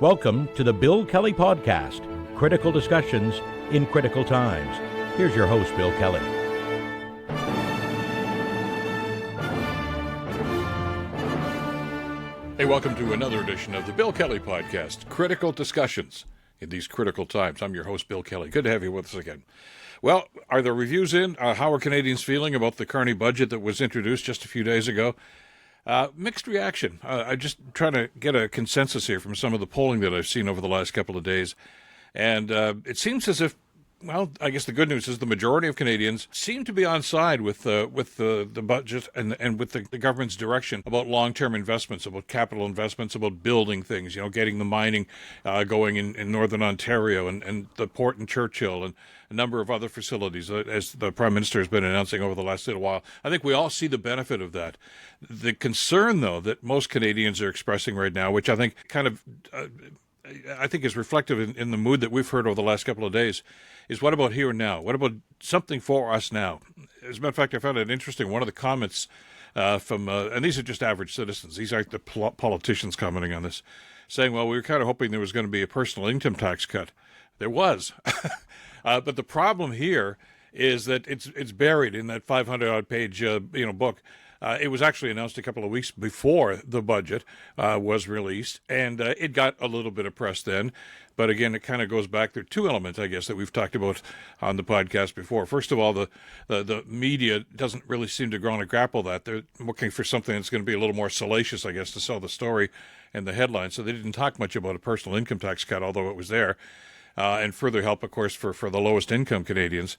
Welcome to the Bill Kelly Podcast, critical discussions in critical times. Here's your host, Bill Kelly. Hey, welcome to another edition of the Bill Kelly Podcast, critical discussions in these critical times. I'm your host, Bill Kelly. Good to have you with us again. Well, are the reviews in? How are Canadians feeling about the Carney budget that was introduced just a few days ago? Mixed reaction. I'm just trying to get a consensus here from some of the polling that I've seen over the last couple of days. And it seems as if, well, I guess the good news is the majority of Canadians seem to be on side with the budget and with the government's direction about long-term investments, about capital investments, about building things, getting the mining going in Northern Ontario and the port in Churchill and a number of other facilities, as the Prime Minister has been announcing over the last little while. I think we all see the benefit of that. The concern, though, that most Canadians are expressing right now, which I think is reflective in the mood that we've heard over the last couple of days, is what about here and now? What about something for us now? As a matter of fact, I found it interesting. One of the comments from, and these are just average citizens, these aren't the politicians commenting on this, saying, well, we were kind of hoping there was going to be a personal income tax cut. There was. But the problem here is that it's buried in that 500-odd page book. It was actually announced a couple of weeks before the budget was released, and it got a little bit of press then. But again, it kind of goes back. There are two elements, I guess, that we've talked about on the podcast before. First of all, the media doesn't really seem to want to grapple that. They're looking for something that's going to be a little more salacious, I guess, to sell the story and the headline. So they didn't talk much about a personal income tax cut, although it was there, and further help, of course, for the lowest income Canadians.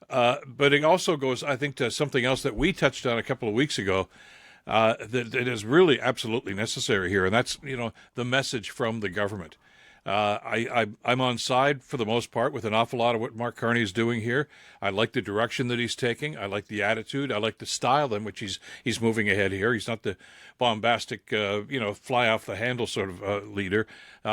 But it also goes, I think, to something else that we touched on a couple of weeks ago that is really absolutely necessary here, and that's, the message from the government. I'm on side, for the most part, with an awful lot of what Mark Carney is doing here. I like the direction that he's taking. I like the attitude. I like the style in which he's moving ahead here. He's not the bombastic, fly-off-the-handle sort of leader.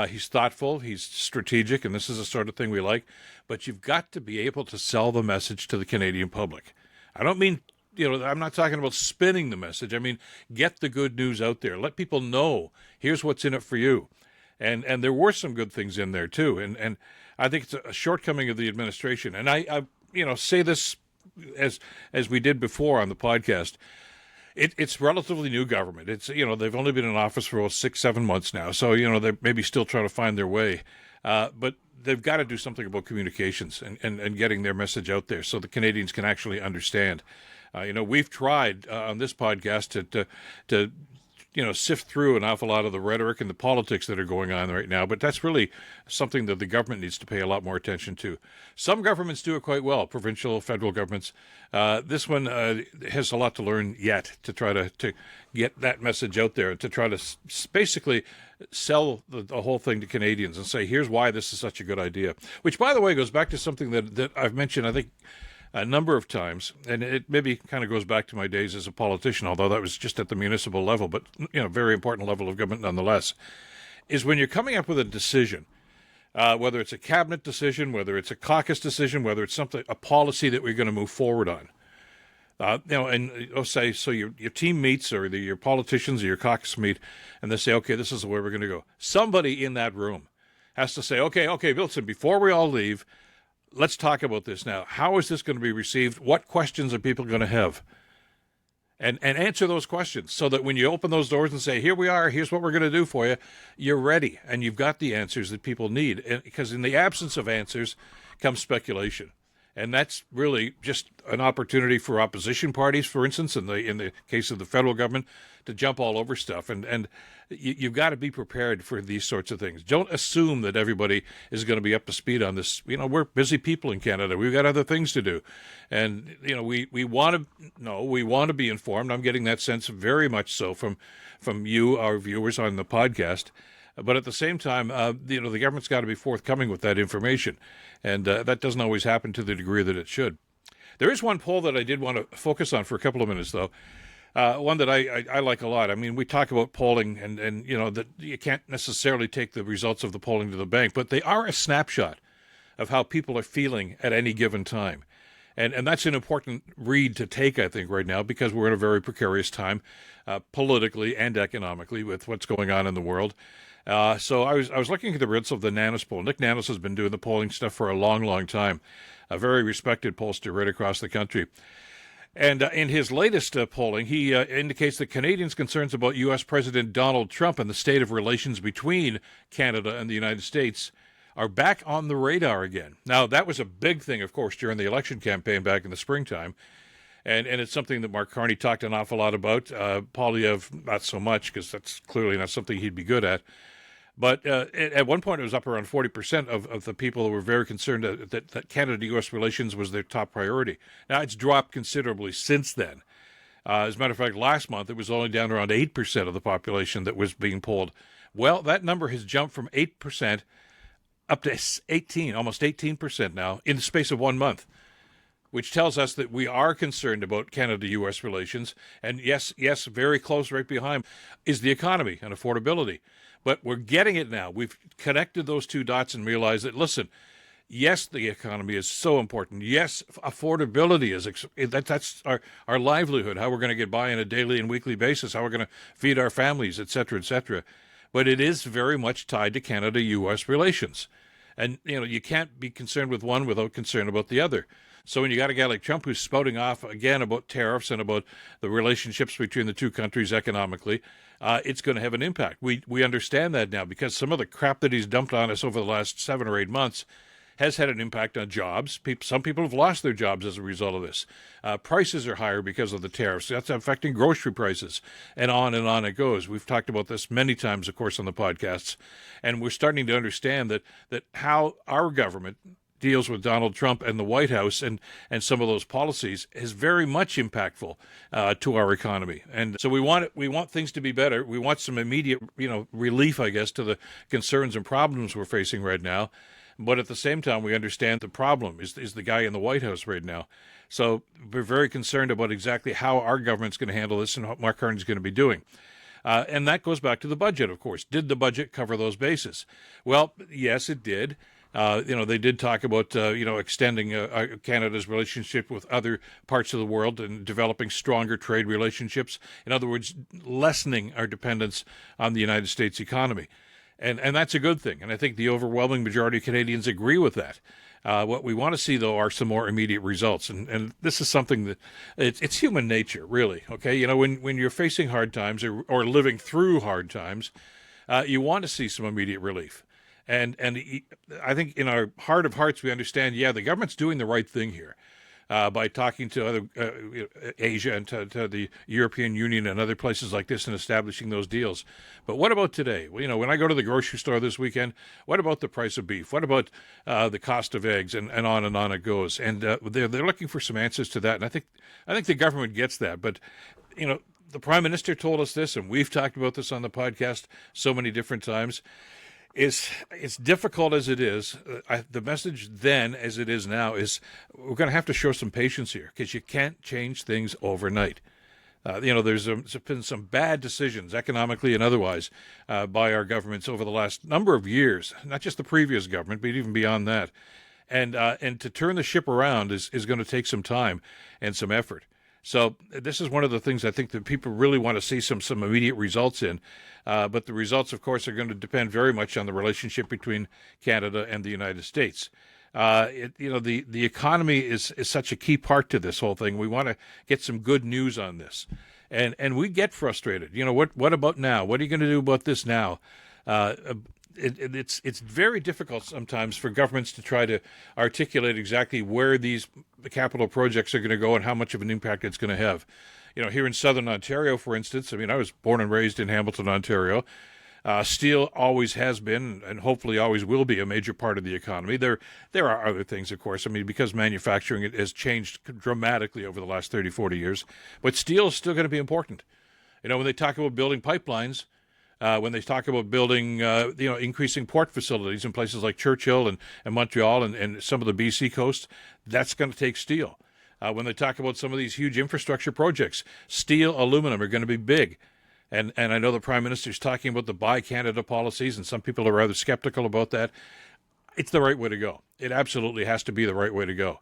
He's thoughtful. He's strategic, and this is the sort of thing we like. But you've got to be able to sell the message to the Canadian public. I don't mean, I'm not talking about spinning the message. I mean, get the good news out there. Let people know, here's what's in it for you. And there were some good things in there, too. And I think it's a shortcoming of the administration. And I say this as we did before on the podcast. It's relatively new government. It's, they've only been in office for 6-7 months now. So, they're maybe still trying to find their way. But they've got to do something about communications and getting their message out there so the Canadians can actually understand. We've tried on this podcast to sift through an awful lot of the rhetoric and the politics that are going on right now, but that's really something that the government needs to pay a lot more attention to. Some governments do it quite well, provincial, federal governments. This one has a lot to learn yet to try to get that message out there, to try to basically sell the whole thing to Canadians and say, here's why this is such a good idea. Which, by the way, goes back to something that I've mentioned, I think, a number of times, and it maybe kind of goes back to my days as a politician, although that was just at the municipal level, but, very important level of government nonetheless, is when you're coming up with a decision, whether it's a cabinet decision, whether it's a caucus decision, whether it's a policy that we're going to move forward on. So your team meets, or your politicians or your caucus meet, and they say, okay, this is the way we're going to go. Somebody in that room has to say, okay, listen, before we all leave, let's talk about this now. How is this going to be received? What questions are people going to have? And answer those questions so that when you open those doors and say, here we are, here's what we're going to do for you, you're ready and you've got the answers that people need. And because in the absence of answers comes speculation. And that's really just an opportunity for opposition parties, for instance, in the case of the federal government, to jump all over stuff. And you've got to be prepared for these sorts of things. Don't assume that everybody is going to be up to speed on this. We're busy people in Canada. We've got other things to do. And, we want to be informed. I'm getting that sense very much so from you, our viewers on the podcast. But at the same time, the government's got to be forthcoming with that information. And that doesn't always happen to the degree that it should. There is one poll that I did want to focus on for a couple of minutes, though. One that I like a lot. I mean, we talk about polling and that you can't necessarily take the results of the polling to the bank, but they are a snapshot of how people are feeling at any given time. And that's an important read to take, I think, right now, because we're in a very precarious time politically and economically with what's going on in the world. So I was looking at the results of the Nanos poll. Nick Nanos has been doing the polling stuff for a long, long time, a very respected pollster right across the country. And in his latest polling, he indicates that Canadians' concerns about U.S. President Donald Trump and the state of relations between Canada and the United States are back on the radar again. Now, that was a big thing, of course, during the election campaign back in the springtime. And it's something that Mark Carney talked an awful lot about. Poilievre, not so much, because that's clearly not something he'd be good at. But at one point, it was up around 40% of the people who were very concerned that Canada-U.S. relations was their top priority. Now, it's dropped considerably since then. As a matter of fact, last month, it was only down around 8% of the population that was being polled. Well, that number has jumped from 8% up to 18, almost 18% now, in the space of 1 month, which tells us that we are concerned about Canada-U.S. relations. And yes, very close right behind is the economy and affordability. But we're getting it now. We've connected those two dots and realized that, listen, yes, the economy is so important. Yes, affordability is that's our livelihood, how we're going to get by on a daily and weekly basis, how we're going to feed our families, et cetera, et cetera. But it is very much tied to Canada-U.S. relations. And, you can't be concerned with one without concern about the other. So when you got a guy like Trump who's spouting off again about tariffs and about the relationships between the two countries economically, it's going to have an impact. We understand that now because some of the crap that he's dumped on us over the last 7 or 8 months has had an impact on jobs. Some people have lost their jobs as a result of this. Prices are higher because of the tariffs. That's affecting grocery prices, and on it goes. We've talked about this many times, of course, on the podcasts, and we're starting to understand that how our government deals with Donald Trump and the White House and some of those policies is very much impactful to our economy. And so we want things to be better. We want some immediate, relief, I guess, to the concerns and problems we're facing right now. But at the same time, we understand the problem is the guy in the White House right now. So we're very concerned about exactly how our government's going to handle this and what Mark Carney's going to be doing. And that goes back to the budget, of course. Did the budget cover those bases? Well, yes, it did. They did talk about, extending Canada's relationship with other parts of the world and developing stronger trade relationships. In other words, lessening our dependence on the United States economy. And that's a good thing. And I think the overwhelming majority of Canadians agree with that. What we want to see, though, are some more immediate results. And this is something that it's human nature, really. Okay, when you're facing hard times or living through hard times, you want to see some immediate relief. And I think in our heart of hearts, we understand, the government's doing the right thing here by talking to other Asia and to the European Union and other places like this and establishing those deals. But what about today? When I go to the grocery store this weekend, what about the price of beef? What about the cost of eggs? And on it goes. And they're looking for some answers to that. And I think the government gets that. But, the Prime Minister told us this, and we've talked about this on the podcast so many different times. It's difficult as it is. The message then, as it is now, is we're going to have to show some patience here because you can't change things overnight. There's been some bad decisions, economically and otherwise, by our governments over the last number of years. Not just the previous government, but even beyond that. And to turn the ship around is going to take some time and some effort. So this is one of the things I think that people really want to see some immediate results in. But the results, of course, are going to depend very much on the relationship between Canada and the United States. The economy is such a key part to this whole thing. We want to get some good news on this. And we get frustrated. What about now? What are you going to do about this now? It's very difficult sometimes for governments to try to articulate exactly where these capital projects are going to go and how much of an impact it's going to have. Here in southern Ontario, for instance, I was born and raised in Hamilton, Ontario. Steel always has been and hopefully always will be a major part of the economy. There are other things, of course, because manufacturing has changed dramatically over the last 30, 40 years. But steel is still going to be important. When they talk about building pipelines, when they talk about building, increasing port facilities in places like Churchill and Montreal and some of the BC coast, that's going to take steel. When they talk about some of these huge infrastructure projects, steel, aluminum are going to be big. And I know the Prime Minister's talking about the Buy Canada policies, and some people are rather skeptical about that. It's the right way to go. It absolutely has to be the right way to go.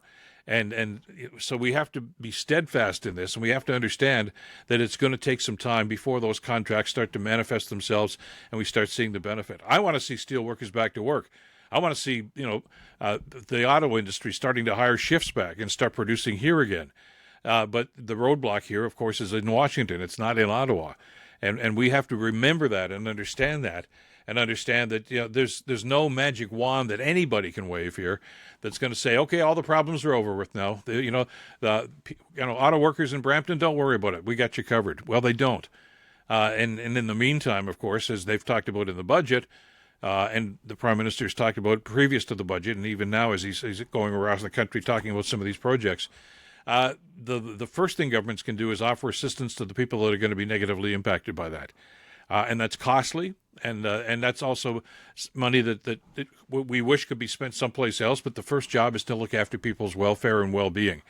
And so we have to be steadfast in this, and we have to understand that it's going to take some time before those contracts start to manifest themselves and we start seeing the benefit. I want to see steel workers back to work. I want to see, the auto industry starting to hire shifts back and start producing here again. But the roadblock here, of course, is in Washington. It's not in Ottawa. And we have to remember that and understand that. And understand that there's no magic wand that anybody can wave here that's going to say, okay, all the problems are over with now. Auto workers in Brampton, don't worry about it. We got you covered. Well, they don't. And in the meantime, of course, as they've talked about in the budget, and the Prime Minister's talked about previous to the budget, and even now as he's going around the country talking about some of these projects, the first thing governments can do is offer assistance to the people that are going to be negatively impacted by that. And that's costly, and that's also money that we wish could be spent someplace else. But the first job is to look after people's welfare and well-being,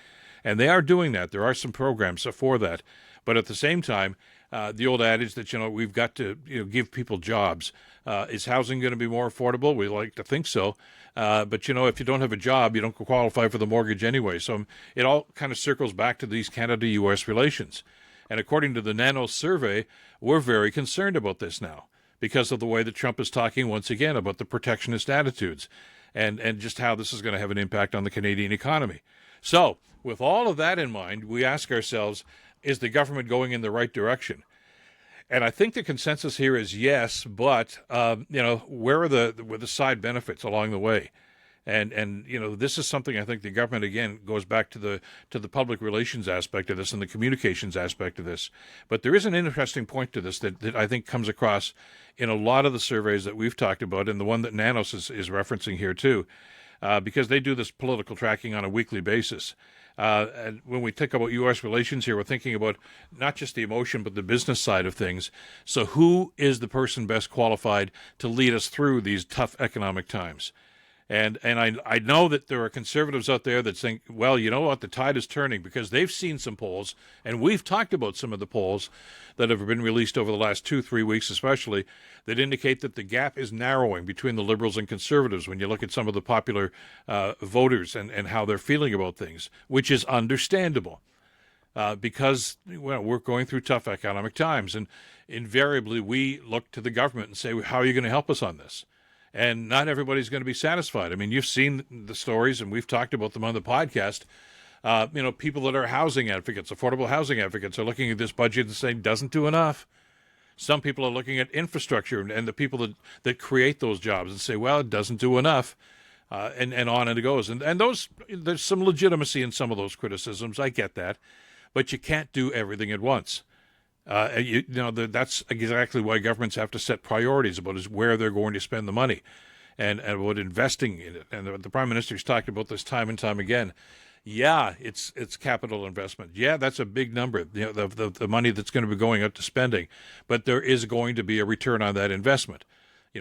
and they are doing that. There are some programs for that, but at the same time, the old adage that we've got to give people jobs. Is housing going to be more affordable? We like to think so, but if you don't have a job, you don't qualify for the mortgage anyway. So it all kind of circles back to these Canada-U.S. relations. And according to the Nanos survey, we're very concerned about this now because of the way that Trump is talking once again about the protectionist attitudes and just how this is going to have an impact on the Canadian economy. So with all of that in mind, we ask ourselves, is the government going in the right direction? And I think the consensus here is yes, but where are the side benefits along the way? And this is something I think the government, again, goes back to the public relations aspect of this and the communications aspect of this. But there is an interesting point to this that I think comes across in a lot of the surveys that we've talked about, and the one that Nanos is referencing here too, because they do this political tracking on a weekly basis. And when we think about U.S. relations here, we're thinking about not just the emotion, but the business side of things. So who is the person best qualified to lead us through these tough economic times? And I know that there are conservatives out there that think, well, you know what, the tide is turning, because they've seen some polls, and we've talked about some of the polls that have been released over the last 2-3 weeks especially, that indicate that the gap is narrowing between the Liberals and Conservatives when you look at some of the popular voters and how they're feeling about things, which is understandable. Because we're going through tough economic times, and invariably we look to the government and say, how are you going to help us on this? And not everybody's going to be satisfied. I mean, you've seen the stories, and we've talked about them on the podcast. People that are housing advocates, affordable housing advocates, are looking at this budget and saying, doesn't do enough. Some people are looking at infrastructure and the people that create those jobs and say, well, it doesn't do enough, and on and it goes. And those, there's some legitimacy in some of those criticisms. I get that. But you can't do everything at once. That's exactly why governments have to set priorities about where they're going to spend the money and about investing in it. And the Prime Minister's talked about this time and time again. Yeah, it's capital investment. Yeah, that's a big number, the money that's going to be going out to spending. But there is going to be a return on that investment.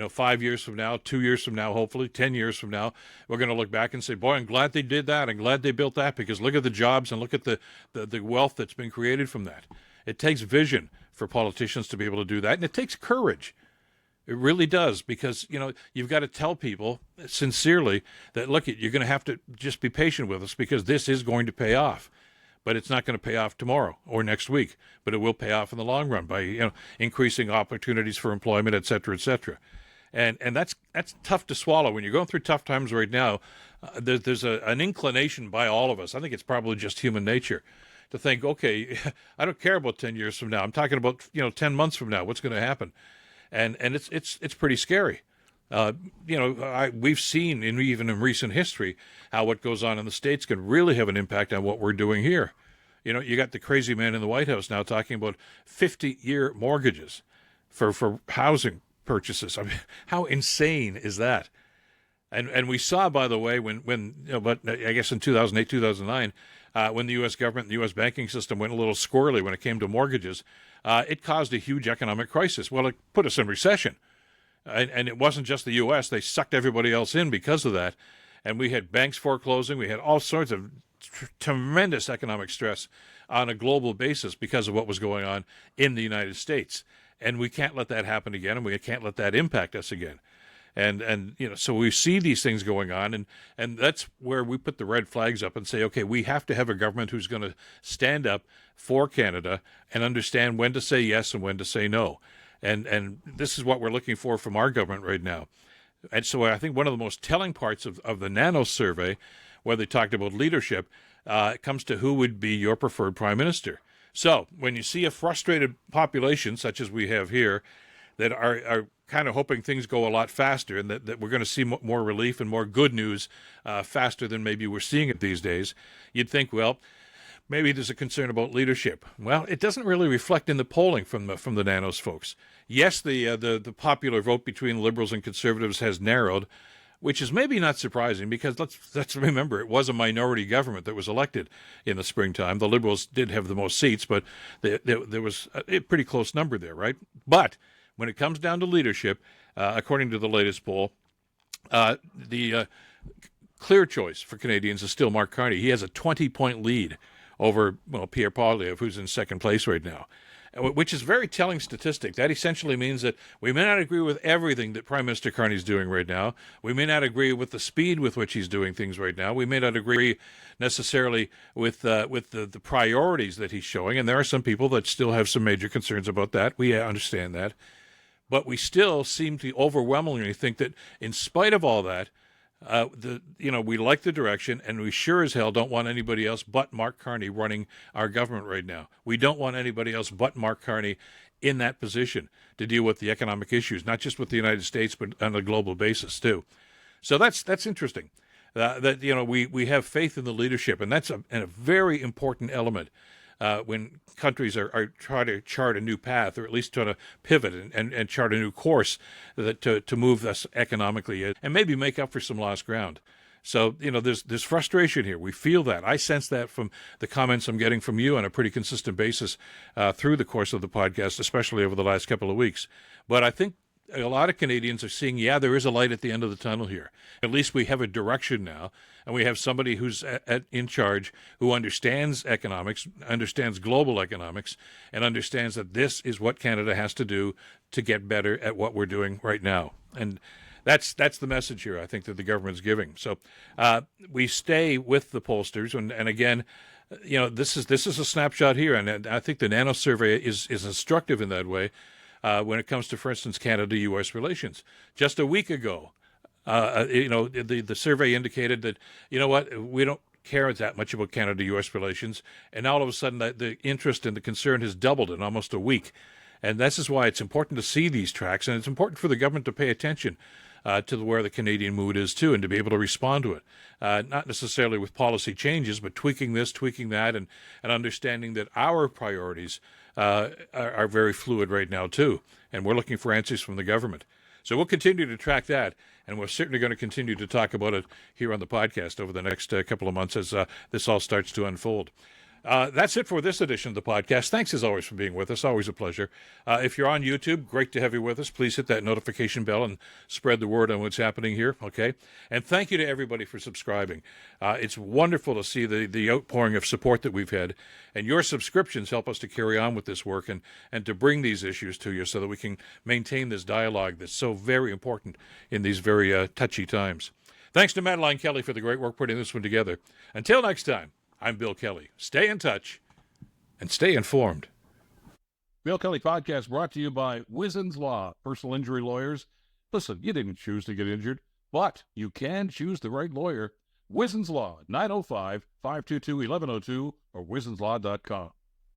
5 years from now, 2 years from now, hopefully 10 years from now, we're going to look back and say, boy, I'm glad they did that. I'm glad they built that, because look at the jobs and look at the wealth that's been created from that. It takes vision for politicians to be able to do that, and it takes courage. It really does, because, you've got to tell people sincerely that, look, you're going to have to just be patient with us, because this is going to pay off. But it's not going to pay off tomorrow or next week, but it will pay off in the long run by, increasing opportunities for employment, et cetera, et cetera. And that's tough to swallow. When you're going through tough times right now, there's an inclination by all of us, I think it's probably just human nature, to think, okay, I don't care about 10 years from now. I'm talking about, 10 months from now. What's going to happen? And it's pretty scary. We've seen even in recent history how what goes on in the States can really have an impact on what we're doing here. You got the crazy man in the White House now talking about 50-year mortgages for housing purchases. I mean, how insane is that? And we saw, by the way, but I guess in 2008, 2009, when the U.S. government and the U.S. banking system went a little squirrely when it came to mortgages, it caused a huge economic crisis. Well, it put us in recession. And it wasn't just the U.S. They sucked everybody else in because of that. And we had banks foreclosing. We had all sorts of tremendous economic stress on a global basis because of what was going on in the United States. And we can't let that happen again, and we can't let that impact us again. And so we see these things going on, and that's where we put the red flags up and say, okay, we have to have a government who's going to stand up for Canada and understand when to say yes and when to say no. And this is what we're looking for from our government right now. And so I think one of the most telling parts of the Nanos survey, where they talked about leadership, comes to who would be your preferred prime minister. So when you see a frustrated population, such as we have here, that are kind of hoping things go a lot faster and that we're going to see more relief and more good news faster than maybe we're seeing it these days, you'd think, well, maybe there's a concern about leadership. Well, it doesn't really reflect in the polling from the Nanos folks. Yes, the popular vote between Liberals and Conservatives has narrowed, which is maybe not surprising because let's remember it was a minority government that was elected in the springtime. The Liberals did have the most seats, but there was a pretty close number there, right? But when it comes down to leadership, according to the latest poll, the clear choice for Canadians is still Mark Carney. He has a 20-point lead over Pierre Poilievre, who's in second place right now, which is a very telling statistic. That essentially means that we may not agree with everything that Prime Minister Carney is doing right now. We may not agree with the speed with which he's doing things right now. We may not agree necessarily with the priorities that he's showing, and there are some people that still have some major concerns about that. We understand that. But we still seem to overwhelmingly think that in spite of all that, we like the direction, and we sure as hell don't want anybody else but Mark Carney running our government right now. We don't want anybody else but Mark Carney in that position to deal with the economic issues, not just with the United States, but on a global basis too. So that's interesting. We have faith in the leadership, and that's a very important element when countries are trying to chart a new path, or at least trying to pivot and chart a new course to move us economically and maybe make up for some lost ground. So, there's frustration here. We feel that. I sense that from the comments I'm getting from you on a pretty consistent basis through the course of the podcast, especially over the last couple of weeks. But I think a lot of Canadians are seeing, there is a light at the end of the tunnel here. At least we have a direction now, and we have somebody who's in charge who understands economics, understands global economics, and understands that this is what Canada has to do to get better at what we're doing right now. And that's the message here, I think, that the government's giving. So we stay with the pollsters, and again, this is a snapshot here, and I think the Nanos survey is instructive in that way. When it comes to, for instance, Canada-U.S. relations. Just a week ago, the survey indicated that, we don't care that much about Canada-U.S. relations, and now all of a sudden the interest and the concern has doubled in almost a week. And this is why it's important to see these tracks, and it's important for the government to pay attention to where the Canadian mood is too, and to be able to respond to it. Not necessarily with policy changes, but tweaking this, tweaking that, and understanding that our priorities are very fluid right now too, and we're looking for answers from the government. So we'll continue to track that, and we're certainly going to continue to talk about it here on the podcast over the next couple of months as this all starts to unfold. That's it for this edition of the podcast. Thanks, as always, for being with us. Always a pleasure. If you're on YouTube, great to have you with us. Please hit that notification bell and spread the word on what's happening here, okay? And thank you to everybody for subscribing. It's wonderful to see the outpouring of support that we've had, and your subscriptions help us to carry on with this work and to bring these issues to you so that we can maintain this dialogue that's so very important in these very touchy times. Thanks to Madeline Kelly for the great work putting this one together. Until next time, I'm Bill Kelly. Stay in touch and stay informed. Bill Kelly Podcast brought to you by Wizen's Law, personal injury lawyers. Listen, you didn't choose to get injured, but you can choose the right lawyer. Wizen's Law, 905-522-1102 or wizenslaw.com.